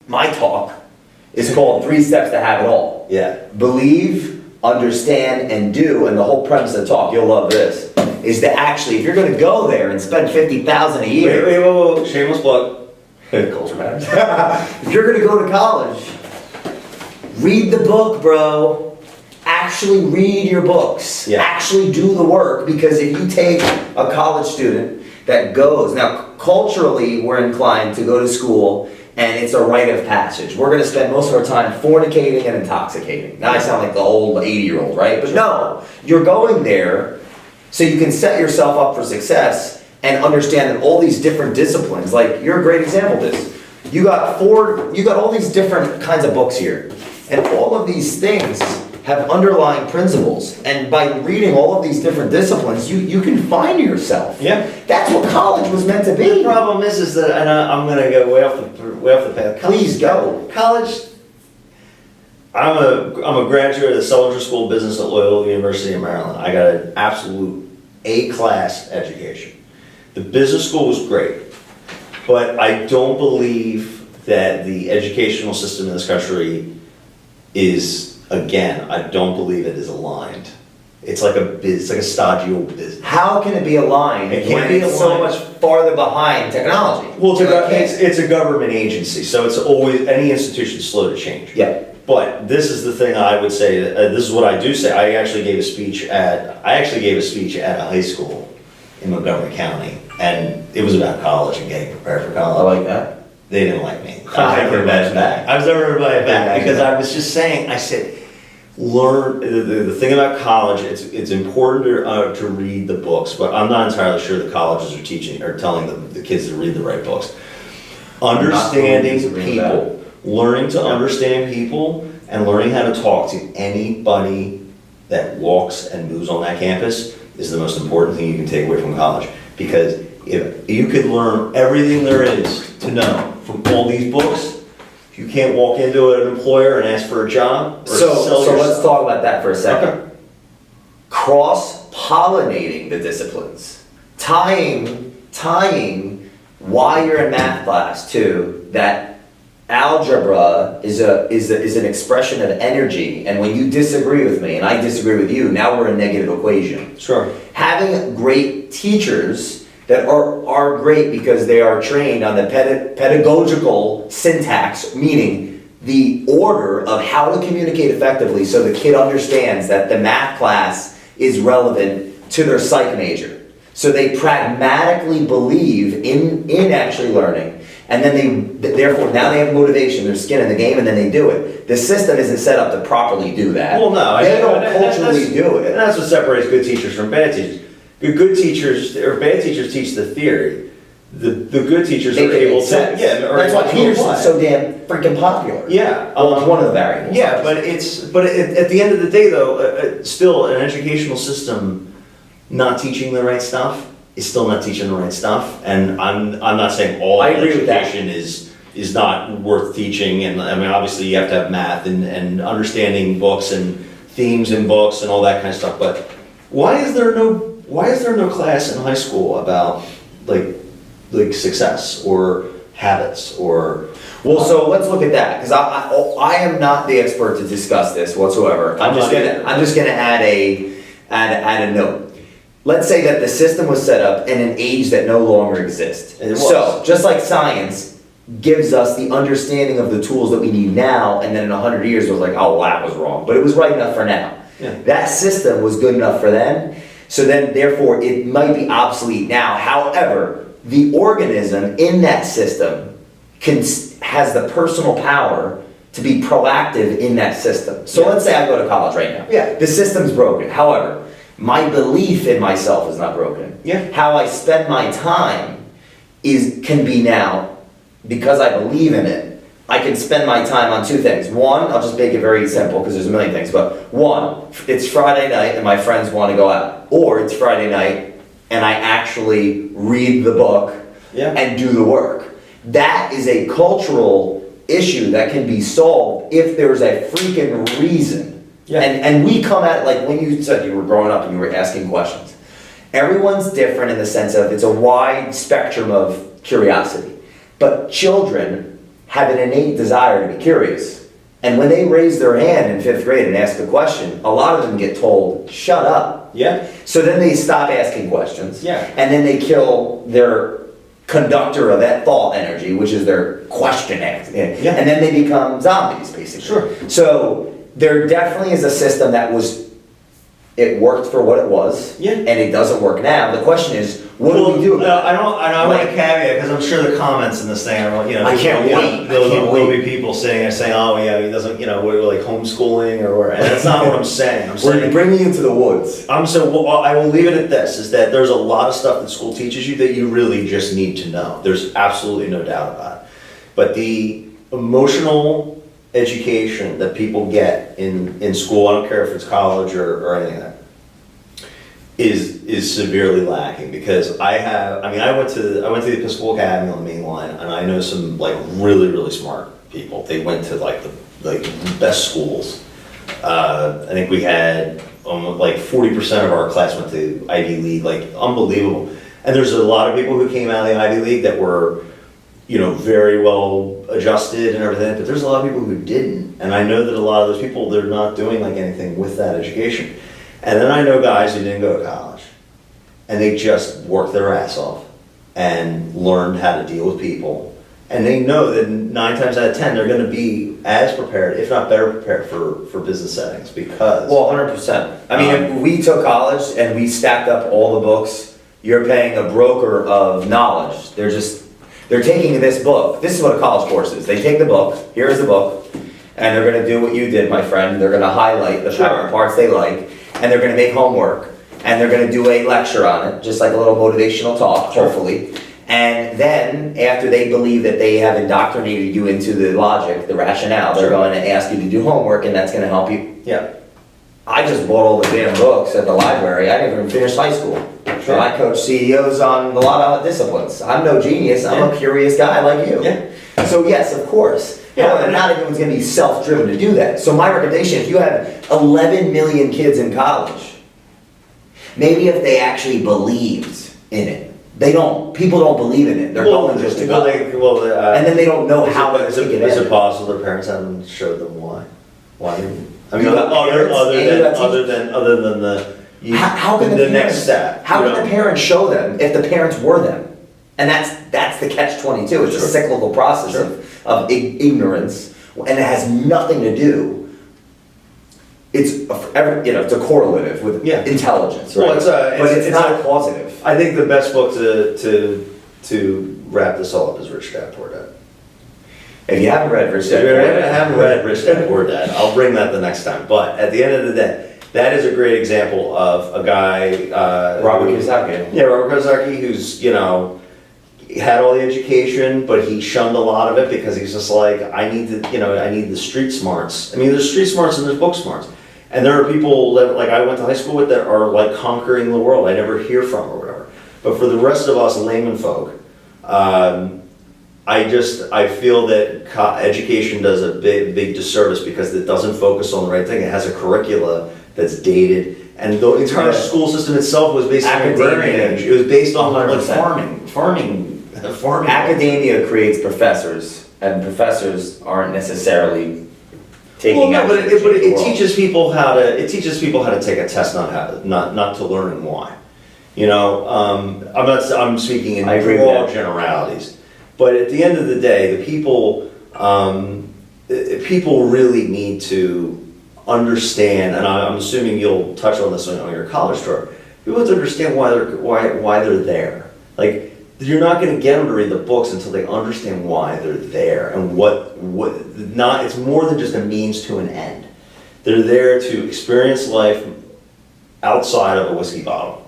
my talk is called 3 Steps to Have It All. Yeah. Believe, understand, and do, and the whole premise of the talk, you'll love this, is to actually, if you're gonna go there and spend $50,000 a year. Wait, shameless plug. Culture matters. If you're gonna go to college, read the book, bro. Actually read your books. Yeah. Actually do the work, because if you take a college student that goes, now culturally we're inclined to go to school and it's a rite of passage. We're gonna spend most of our time fornicating and intoxicating. Now I sound like the old 80-year-old, right? But no, you're going there so you can set yourself up for success and understand that all these different disciplines, like you're a great example of this. You got all these different kinds of books here. And all of these things have underlying principles. And by reading all of these different disciplines, you can find yourself. Yeah. That's what college was meant to be. The problem is that, and I'm going to go way off the path. Please go. College. I'm a graduate of the Sullinger School of Business at Loyola University of Maryland. I got an absolute A-class education. The business school was great, but I don't believe that the educational system in this country is, again, I don't believe it is aligned. It's like a stodgy old business. How can it be aligned when it's so much farther behind technology? Well, it's a government agency, so it's always, any institution is slow to change. Yeah. But this is the thing I would say, this is what I do say. I actually gave a speech at a high school in Montgomery County, and it was about college and getting prepared for college. I like that. They didn't like me. I can imagine that. I was never invited back because I was just saying, I said, learn, the thing about college, it's important to read the books, but I'm not entirely sure the colleges are telling the kids to read the right books. Understanding people, learning to understand people, and learning how to talk to anybody that walks and moves on that campus is the most important thing you can take away from college. Because if you could learn everything there is to know from all these books, if you can't walk into an employer and ask for a job or So sell yourself. let's talk about that for a second. Okay. Cross-pollinating the disciplines. Tying why you're in math class to that algebra is an expression of energy, and when you disagree with me and I disagree with you, now we're a negative equation. Sure. Having great teachers that are great because they are trained on the pedagogical syntax, meaning the order of how to communicate effectively so the kid understands that the math class is relevant to their psych major. So they pragmatically believe in actually learning, and then therefore now they have motivation, their skin in the game, and then they do it. The system isn't set up to properly do that. Well, no. They don't culturally do it. And that's what separates good teachers from bad teachers. Good teachers, or bad teachers, teach the theory. The good teachers are able to, that's why Peterson's so damn freaking popular. Yeah, Well, it's one of the variables. Yeah, but at the end of the day, though, still an educational system not teaching the right stuff is still not teaching the right stuff. And I'm not saying all education is not worth teaching. And I mean, obviously, you have to have math and understanding books and themes in books and all that kind of stuff. But why is there no class in high school about like success or habits or? Well, so let's look at that, because I am not the expert to discuss this whatsoever. I'm just gonna add a note. Let's say that the system was set up in an age that no longer exists. So just like science gives us the understanding of the tools that we need now, and then in 100 years it was like, oh, well, that was wrong, but it was right enough for now. Yeah. That system was good enough for then, so then therefore it might be obsolete now. However, the organism in that system has the personal power to be proactive in that system. So let's say I go to college right now. Yeah. The system's broken. However, my belief in myself is not broken. Yeah. How I spend my time can be now, because I believe in it, I can spend my time on 2 things. One, I'll just make it very simple because there's a million things, but one, it's Friday night and my friends want to go out. Or it's Friday night and I actually read the book and do the work. That is a cultural issue that can be solved if there's a freaking reason. Yeah. And we come at it like when you said you were growing up and you were asking questions. Everyone's different in the sense of it's a wide spectrum of curiosity. But children have an innate desire to be curious. And when they raise their hand in 5th grade and ask a question, a lot of them get told, shut up. Yeah. So then they stop asking questions. Yeah. And then they kill their conductor of that thought energy, which is their question. Yeah. And then they become zombies, basically. Sure. So there definitely is a system that it worked for what it was. Yeah. And it doesn't work now. The question is, what do we do about it? I want to caveat, because I'm sure the comments in this thing are, I can't wait. There'll be people sitting there saying, oh, yeah, he doesn't, we're like homeschooling or, and that's not what I'm saying. I'm We're saying, bringing you into the woods. I will leave it at this, is that there's a lot of stuff that school teaches you that you really just need to know. There's absolutely no doubt about it. But the emotional education that people get in school, I don't care if it's college or anything like that, is severely lacking, because I went to the Episcopal Academy on the main line, and I know some like really, really smart people. They went to like the best schools. I think we had like 40% of our class went to Ivy League, like unbelievable. And there's a lot of people who came out of the Ivy League that were, very well adjusted and everything, but there's a lot of people who didn't. And I know that a lot of those people, they're not doing like anything with that education. And then I know guys who didn't go to college, and they just worked their ass off and learned how to deal with people. And they know that 9 times out of 10, they're gonna be as prepared, if not better prepared for business settings, because. Well, 100%. I mean, if we took college and we stacked up all the books, you're paying a broker of knowledge. They're taking this book. This is what a college course is. They take the book, here's the book, and they're gonna do what you did, my friend. They're gonna highlight the parts they like, and they're gonna make homework, and they're gonna do a lecture on it, just like a little motivational talk, hopefully. And then, after they believe that they have indoctrinated you into the logic, the rationale, they're going to ask you to do homework, and that's gonna help you. Yeah. I just bought all the damn books at the library. I didn't even finish high school. Sure. I coach CEOs on a lot of disciplines. I'm no genius. I'm a curious guy like you. Yeah. So yes, of course. Yeah, However, not everyone's going to be self-driven to do that. So my recommendation, if you have 11 million kids in college, maybe if they actually believed in it. They don't. People don't believe in it. They're going just to go. And then they don't know how to take it in. Is it possible their parents haven't showed them why? Why? I mean, You got parents other than the next step. How can the parents show them if the parents were them? And that's the catch-22. It's a cyclical process of ignorance, and it has nothing to do. It's a correlative with intelligence, right? Well, it's not causative. I think the best book to wrap this all up is Rich Dad Poor Dad. If you haven't read Rich Dad Poor Dad, I haven't read Rich Dad Poor Dad. I'll bring that the next time. But at the end of the day, that is a great example of a guy, Robert Kiyosaki. Yeah, Robert Kiyosaki, who's had all the education, but he shunned a lot of it because he's just like, I need the street smarts. I mean, there's street smarts and there's book smarts. And there are people that, like, I went to high school with that are, like, conquering the world I never hear from or whatever. But for the rest of us layman folk, I feel that education does a big disservice because it doesn't focus on the right thing. It has a curricula that's dated. And the entire school system itself was based on agrarian age. It was based on like farming. Academia creates professors, and professors aren't necessarily taking. Well, no, but it teaches people how to take a test, not to learn why. I'm speaking in broad generalities, but at the end of the day, the people really need to understand, and I'm assuming you'll touch on this on your college tour. People have to understand why they're there. Like, you're not going to get them to read the books until they understand why they're there and it's more than just a means to an end. They're there to experience life outside of a whiskey bottle.